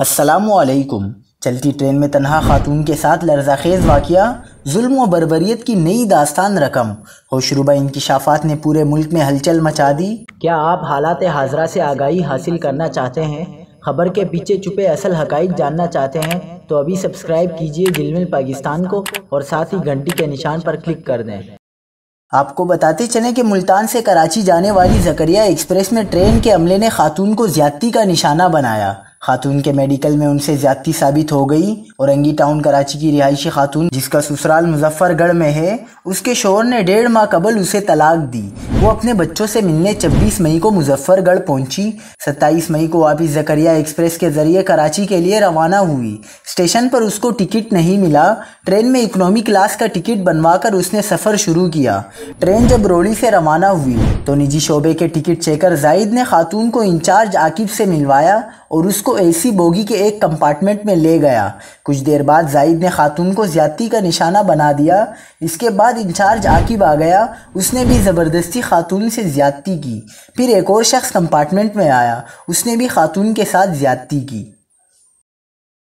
السلام علیکم۔ چلتی ٹرین میں تنہا خاتون کے ساتھ لرزہ خیز واقعہ، ظلم و بربریت کی نئی داستان رقم، ہوشربا انکشافات نے پورے ملک میں ہلچل مچا دی۔ کیا آپ حالات حاضرہ سے آگاہی حاصل کرنا چاہتے ہیں؟ خبر کے پیچھے چھپے اصل حقائق جاننا چاہتے ہیں تو ابھی سبسکرائب کیجئے جلمل پاکستان کو اور ساتھ ہی گھنٹی کے نشان پر کلک کر دیں۔ آپ کو بتاتے چلیں کہ ملتان سے کراچی جانے والی زکریہ ایکسپریس میں ٹرین کے عملے نے خاتون کو زیادتی کا نشانہ بنایا۔ خاتون کے میڈیکل میں ان سے زیادتی ثابت ہو گئی۔ اورنگی ٹاؤن کراچی کی رہائشی خاتون جس کا سسرال مظفر گڑھ میں ہے، اس کے شوہر نے 1.5 ماہ قبل اسے طلاق دی۔ وہ اپنے بچوں سے ملنے 26 مئی کو مظفر گڑھ پہنچی۔ 27 مئی کو واپس زکریہ ایکسپریس کے ذریعے کراچی کے لیے روانہ ہوئی۔ اسٹیشن پر اس کو ٹکٹ نہیں ملا۔ ٹرین میں اکنامی کلاس کا ٹکٹ بنوا کر اس نے سفر شروع کیا۔ ٹرین جب روڑی سے روانہ ہوئی تو نجی شعبے کے ٹکٹ چیکر زائد نے خاتون کو انچارج عاقب سے ملوایا اور اس کو اے سی بوگی کے ایک کمپارٹمنٹ میں لے گیا۔ کچھ دیر بعد زائد نے خاتون کو زیادتی کا نشانہ بنا دیا۔ اس کے بعد انچارج عاقب آ گیا، اس نے بھی زبردستی خاتون سے زیادتی کی۔ پھر ایک اور شخص کمپارٹمنٹ میں آیا، اس نے بھی خاتون کے ساتھ زیادتی کی۔